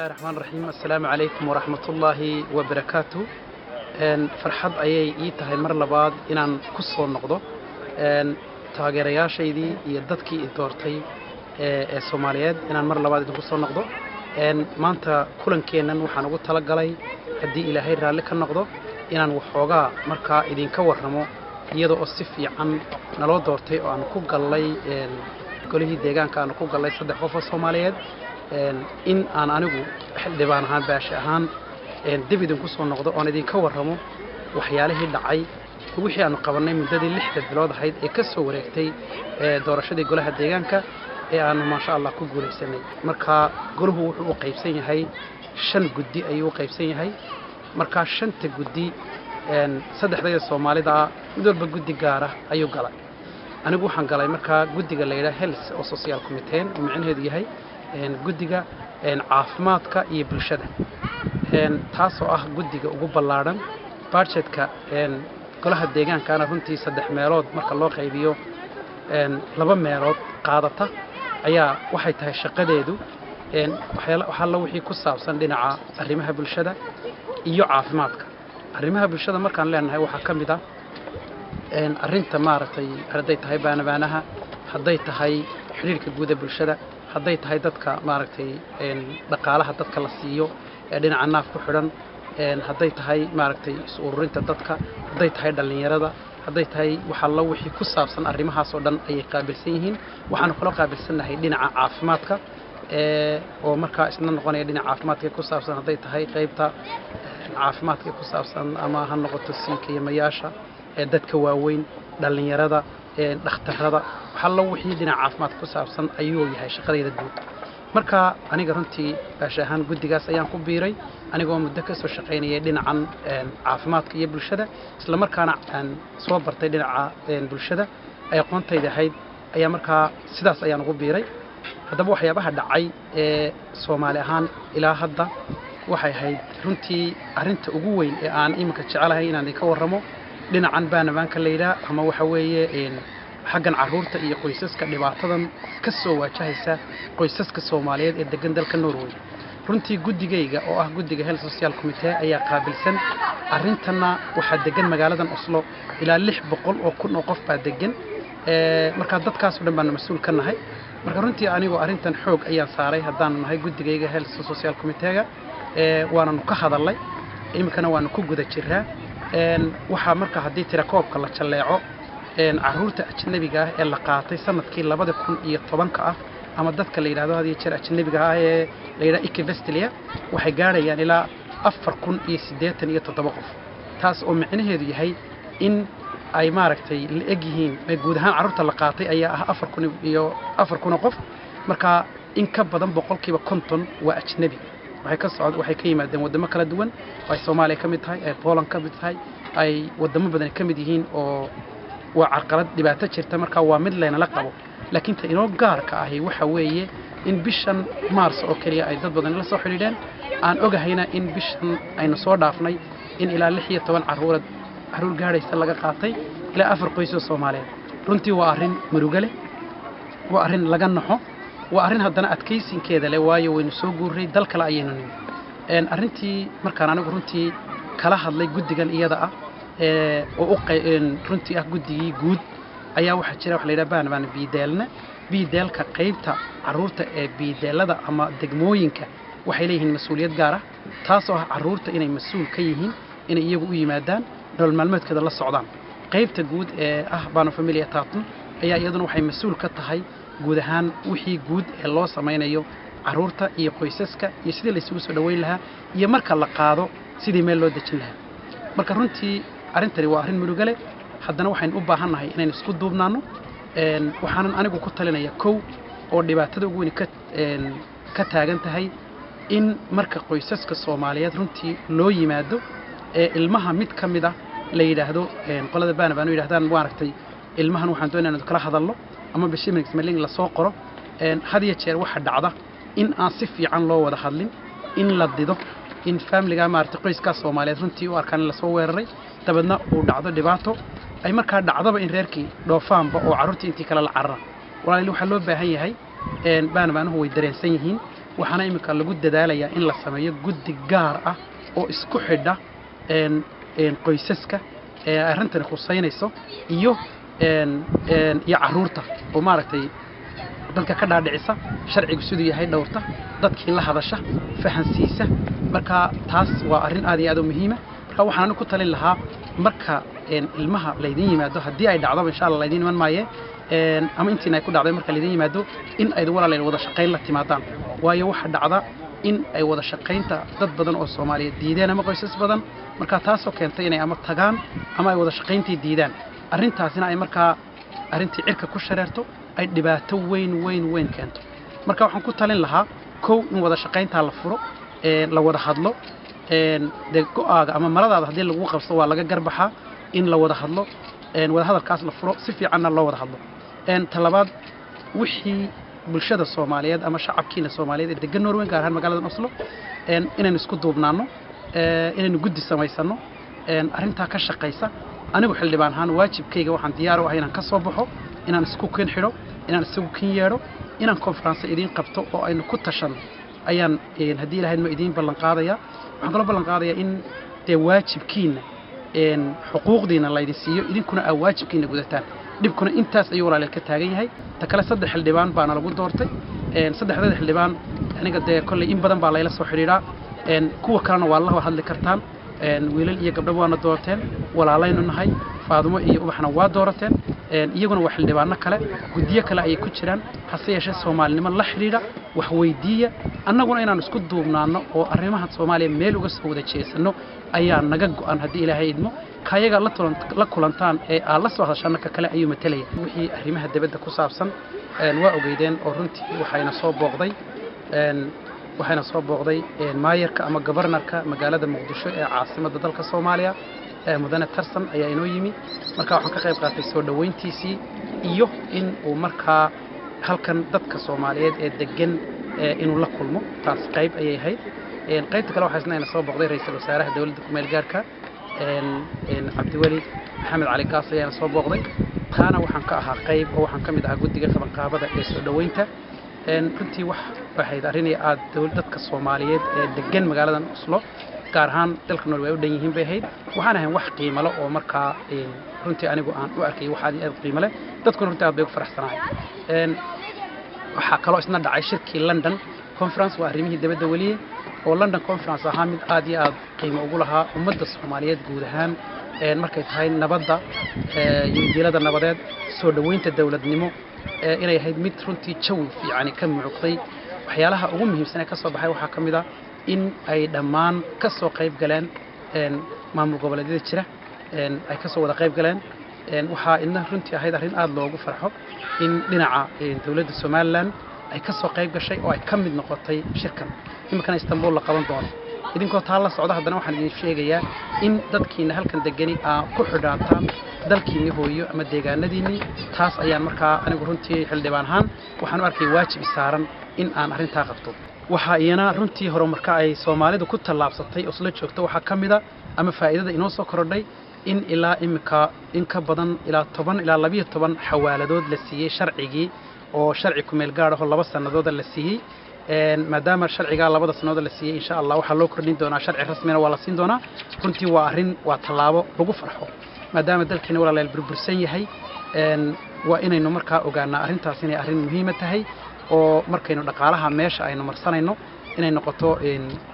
الله الرحمن الرحيم. السلام عليكم ورحمة الله وبركاته. فرحض أيي يتهاي مر لبعض إن كسر النقطة تاجرياشيدي يدتك إدارتي الصوماليات إن مر لبعض كسر النقطة ما أنت كلن كينن وحنقول تلقى هدي إلى هاي رالك النقطة إن وحوجا مركا إذا كورنمو يدو أصفي عن نلو دارتي وعن كوجا لي كله ديجان كانوا كوجا لي صدق خوف الصوماليات إن أنا حلبان هان باش هان دبيدن كسر النقطة أنا دين كورهمو وحياله الدعي وحيا نقبلنا من ذي اللحظة بلاد هيد كسر ورقتي دورشة دي قلها ديجانك أنا ما شاء الله كقول السنة مركا قله هو قيبسين هاي شن جدي أيوه قيبسين هاي مركا شن تجدي صدق ذي الصومالي دا دول بجدي جارة أيوه قلا أنا جو حنقلا مركا جدي قلا هيلث أو سوسيال كوميتين ومعين هذه هاي guddiga caafimaadka iyo bulshada taasoo ah guddiga ugu ballaaran budgetka golaha deegaanka runtii 3 meelood marka loo qaybiyo 2 meelood qaadata ayaa waxay tahay shaqadeedu waxa la wixii ku saabsan dhinaca arrimaha bulshada iyo caafimaadka arrimaha bulshada markaan leenahay waxa kamid ah arrinta maaragtay haday tahay baanaha haday tahay xiriirka guud ee bulshada hadday tahay dadka maaragtay dhaqaalaha dadka la siiyo ee dhinaca naaf ku xiran hadday tahay maaragtay ururinta dadka hadday tahay dhalinyarada hadday tahay waxa la wixii ku saabsan arrimahaas oo dhan ay qaabilsan yihiin waxaan kula qaabilsanahay dhinaca caafimaadka oo marka isna noqonaya dhinaca caafimaadka ku saabsan hadday tahay qaybta caafimaadka ku saabsan ama ha noqoto siikayaasha dadka waaweyn dhalinyarada dhakhtarada waxa la wixii dhinaca caafimaad ku saabsan ayuu yahay shaqadeeda guud marka aniga runtii baashahan guddigaas ayaan ku biiray anigoo muddo ka soo shaqeynayay dhinacan caafimaadka iyo bulshada isla markaana aan soo bartay dhinaca bulshada ay aqoontayda ahayd ayaa marka sidaas ayaan ugu biiray haddaba waxyaabaha dhacay ee Soomaali ahaan ilaa hadda waxay ahayd runtii arinta ugu weyn ee aan iminka jecelahay inaan ka warramo dhinacan baanaanka leeyahay ama waxa weeye xaggan caruurta iyo qoysaska dhibaatadan ka soo waajahaysa qoysaska Soomaaliyeed ee degan dalka Norway runtii guddigayga oo ah guddiga Health Social Committee ayaa qaabilsan arintana waxa degan magaaladan Oslo ilaa 600 oo kun oo qof baa degan marka dadkaas oo dhan baan mas'uul ka nahay marka runtii anigu arintan xoog ayaan saaray haddaan nahay guddigayga Health Social Committee waana ka hadalay imikana waana ku guda jiraa waxa marka hadii tira koobka la jaleeco caruurta ajnabiga ah ee la qaatay sanadkii 2010 ah ama dadka la yiraahdo hadii jir ajnabiga ah ee la yiraahdo Ikevestilia waxay gaarayaan ilaa 4087 qof taas oo macnaheedu yahay in ay maaragtay la eg yihiin guud ahaan caruurta la qaatay ayaa ah 4000 qof marka in ka badan 50% waa ajnabi waxay ka yimaadeen wadamo kala duwan ay Soomaaliya ka mid tahay ay Poland ka mid tahay ay wadamo badan ka mid yihiin oo waa carqalad dhibaato jirta marka waa mid leena la qabo laakiin ta inoo gaarka ah waxa weeye in bishan Maars oo kaliya ay dad badan la soo xiriireen aan ogahayna in bishan aynu soo dhaafnay in ilaa 16 caruur gaaraysa laga qaatay ilaa 4 qoys oo Soomaaliyeed runtii waa arrin murugale waa arrin laga naxo waa arrin haddana adkaysinkeeda leh waayo waynu soo guuray dal kale ayaynu arrintii markaan anigu runtii kala hadlay guddigan iyada ah oo runtii ah guddigii guud ayaa waxa jira wax la yiraahdo baan biideelka qaybta caruurta ee biideelada ama degmooyinka waxay leeyihiin mas'uuliyad gaar ah taasoo ah caruurta inay mas'uul ka yihiin inay iyagu u yimaadaan nolol maalmeedkooda la socdaan qaybta guud ee ah baano familia taatun ayaa iyaduna waxay mas'uul ka tahay guud ahaan wixii guud ee loo sameeyo caruurta iyo qoysaska iyo sidii la isugu soo dhaweyn lahaa iyo marka la qaado sidii meel loo dejin lahaa marka runtii arintani waa arrin murugale haddana waxaan u baahanahay inaan isku duubnaano waxaan anigu ku talinayaa kow oo dhibaatada ugu weyn ka taagan tahay in marka qoysaska Soomaaliyeed runtii loo yimaado ilmaha mid kamid ah la yiraahdo qolada baanu yiraahdaan maaragtay ilmahan waxaan doonaynaa inaan kala hadalno ama bishiimix smelling la soo qoro hadiya jeer waxa dhacda in aan si fiican loo wada hadlin in la dido in family-ga maaragtay qoyska Soomaaliyeed runtii u arkaan la soo weeraray dabadna uu dhacdo dhibaato ay markaa dhacdaba in reerkii dhoofaanba oo caruurtii intii kala la carra walaal waxa loo baahan yahay baanuhu way dareensan yihiin waxaana imika lagu dadaalayaa in la sameeyo guddi gaar ah oo isku xidha qoysaska arrintan khuseynayso iyo carruurta oo maaragtay dadka ka dhaadhicisa sharcigu siduu yahay dhowrta dadkii la hadasha fahansiisa marka taas waa arrin aad iyo aad u muhiim ah marka waxaan ku talin lahaa marka ilmaha laydin yimaado haddii ay dhacdo insha Allah laydin iman maaye ama intii ay ku dhacday marka laydin yimaado in ay walaalay wada shaqayn la timaadaan waayo waxa dhacda in ay wada shaqaynta dad badan oo Soomaaliyeed diideen ama qoysas badan marka taas oo keentay inay ama tagaan ama ay wada shaqayntii diidaan arrintaasina ay marka arrintii cirka ku shareerto ay dhibaato weyn keento marka waxaan ku talin lahaa kow in wada shaqaynta la furo la wada hadlo de go'aaga ama maradaada hadii lagu qabso waa laga garbaxa in la wada hadlo wada hadalkaas la furo si fiicanna loo wada hadlo talabaad wixii bulshada Soomaaliyeed ama shacabkiina Soomaaliyeed ee degan Norway gaar ahaan magaalada Oslo inaan isku duubnaano inaan guddi samaysano arrinta ka shaqeysa anigu xildhibaan ahaan waajibkayga waxaan diyaar u ahay inaan ka soo baxo inaan isku keen xiro inaan isugu keen yeero inaan conference idin qabto oo aynu ku tashano ayaan hadii ilaahay ma idin ballan qaadaya waxaan kala ballan qaadaya in de waajibkiina xuquuqdiina la idin siiyo idinkuna aa waajibkiina gudataan dhibkuna intaas ayuu walaaleel ka taagan yahay ta kale 3 xildhibaan baana lagu doortay 3 xildhibaan aniga de kulli in badan baa la ila soo xiriiraa kuwa kalena waa la hadli kartaan wiilal iyo gabdho waana doorteen walaalaynu nahay Faadumo iyo Ubaxna waa doorateen iyaguna waa xildhibaano kale gudiyo kale ay ku jiraan hase yeeshee Soomaalinimo la xiriira wax weydiiya annaguna inaan isku duubnaano oo arrimaha Soomaaliya meel uga soo wada jeesano ayaa naga go'an hadii Ilaahay idmo kayaga la kulantaan ee aan la soo hadashana ka kale ayuu matalaya wixii arrimaha dibadda ku saabsan waa ogeydeen oo runtii waxayna soo booqday maayarka ama governorka magaalada Muqdisho ee caasimadda dalka Soomaaliya mudane Tarsan ayaa inoo yimi marka waxaan ka qayb qaatay soo dhaweyntiisii iyo in uu marka halkan dadka Soomaaliyeed ee degan inuu la kulmo taas qayb ayay ahayd qaybta kale waxaa isna soo booqday ra'iisul wasaaraha dawladda ku meel gaarka Cabdiwali Maxamed Cali Gaas ayaa soo booqday taana waxaan ka ahaa qayb oo waxaan kamid ahaa guddiga qabanqaabada ee soo dhaweynta runtii waxay arrin aad dadka Soomaaliyeed ee degan magaalada Oslo gaar ahaan dalka Norway u dhan yihiin bay ahayd waxaan ahayn wax qiimo leh oo marka runtii anigu aan u arkay wax aad qiimo leh dadku runtii aad bay u faraxsanaayeen waxa kale oo isna dhacay shirkii London conference waa arrimihii dibadda waliye oo London conference ahaa mid aad iyo aad qiimo ugu lahaa ummadda Soomaaliyeed guud ahaan markay tahay nabadda iyo diilada nabadeed soo dhaweynta dawladnimo inay ahayd mid runtii jawi fiican ka muuqday waxyaalaha ugu muhiimsan ee ka soo baxay waxa kamid ah in ay dhammaan ka soo qayb galeen maamul goboleedyada jira ay ka soo wada qayb galeen waxa inna runtii ahayd arrin aad loogu farxo in dhinaca dawladda Soomaaliland ay ka soo qayb gashay oo ay ka mid noqotay shirkan imikana Istanbul la qaban doono idinkoo taa la socda haddana waxaan idin sheegayaa in dadkiina halkan degani ku xidhaataan dalkiina hooyo ama deegaanadiina taas ayaan markaa anigu runtii xildhibaan ahaan waxaan u arkay waajib saaran in aan arrinta qabto waxa iyana runtii horumarka ay Soomaalidu ku tallaabsatay oo soo joogto waxa kamida ama faa'iidada inoo soo kordhay in ilaa imika in ka badan ilaa 10 ilaa 12 xawaaladood la siiyay sharcigii oo sharci ku meel gaar ah oo 2 sanadood la siiyay maadaama sharciga 2 sanadood la siiyay insha Allah waxa loo kordhin doonaa sharci rasmi ah waa la siin doonaa runtii waa arrin waa tallaabo lagu farxo maadaama dalkeena walaaleel burbursan yahay waa inaynu markaa ogaanaa arrintaas inay arrin muhiim tahay oo markaynu dhaqaalaha meesha aynu marsanayno inay noqoto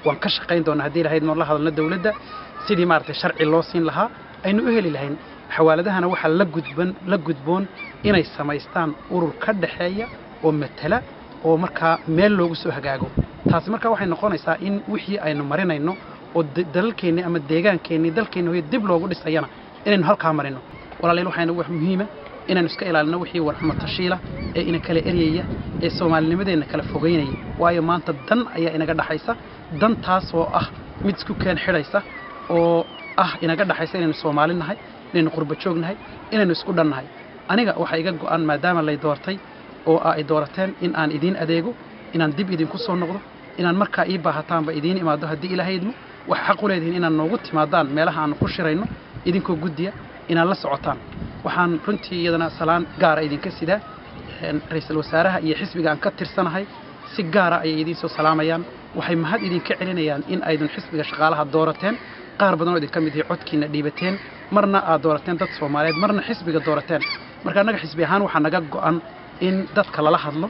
waan ka shaqayn doonaa hadii Ilaahay noo la hadalna dawladda sidii maartay sharci loo siin lahaa aynu u heli lahayn xawaaladahana waxa la gudboon inay samaystaan urur ka dhaxeeya oo matala oo markaa meel loogu soo hagaago taasi markaa waxay noqonaysaa in wixii aynu marinayno oo dalkeena ama deegaankeena dalkeena oo dib loogu dhisayana inaynu halka marino walaaleel waxayna wax muhiim ah inaan iska ilaalino wixii warxuma tashiila ee ina kala eriyaya ee Soomaalinimadeena kala fogeynaya waayo maanta dan ayaa inaga dhaxaysa dan taas oo ah mid isku keen xidhaysa oo inaga dhaxaysa inaynu Soomaali nahay inaynu qurba joognahay inaynu isku dhannahay aniga waxa iga go'an maadaama la doortay oo ay doorateen in aan idin adeego inaan dib idin ku soo noqdo inaan markaa ii baahataanba idin imaado hadii Ilaahay idmo wax xaq u leedahay inaan noogu timaadaan meelaha aan ku shirayno idinkoo guddiya inaan la socotaan waxaan runtii iyadana salaan gaar ah idinka sida ra'iisul wasaaraha iyo xisbiga aan ka tirsanahay si gaara ay idin soo salaamayaan waxay mahad idinka celinayaan in aydan xisbiga shaqaalaha doorateen qaar badan oo idin ka mid ah codkiina dhiibateen marna aad doorateen dad Soomaaliyeed marna xisbiga doorateen marka anaga xisbi ahaan waxa naga go'an in dadka lala hadlo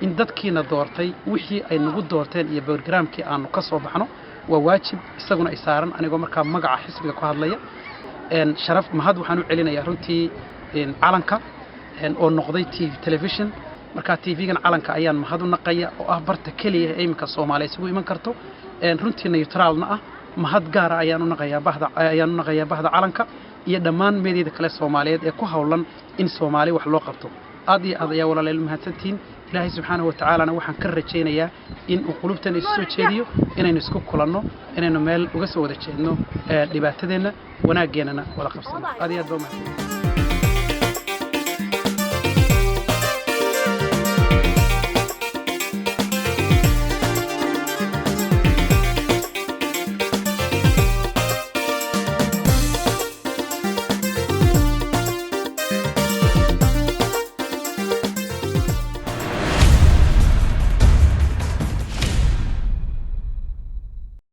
in dadkiina doortay wixii ay nagu doorteen iyo barnaamijkii aanu ka soo baxno waa waajib isaguna ay saaran anigoo markaa magaca xisbiga ku hadlaya sharaf mahad waxaan u celinayaa runtii calanka oo noqday television marka TV-gan calanka ayaan mahad u naqaya oo ah barta kaliya ee iminka Soomaaliya isugu iman karto runtii neutralna ah mahad gaar ah ayaan u naqayaa bahda calanka iyo dhammaan meediyada kale Soomaaliyeed ee ku hawlan in Soomaali wax loo qabto aad iyo aad ayaa walaaleel mahadsantiin ilaahay subxaanahu wa ta'aalana waxaan ka rajaynayaa in uu qulubtan isu soo jeediyo inaynu isku kulanno inaynu meel uga soo wada jeedno dhibaatadeena wanaageennana wada qabsano aad iyo aad baa mahadsan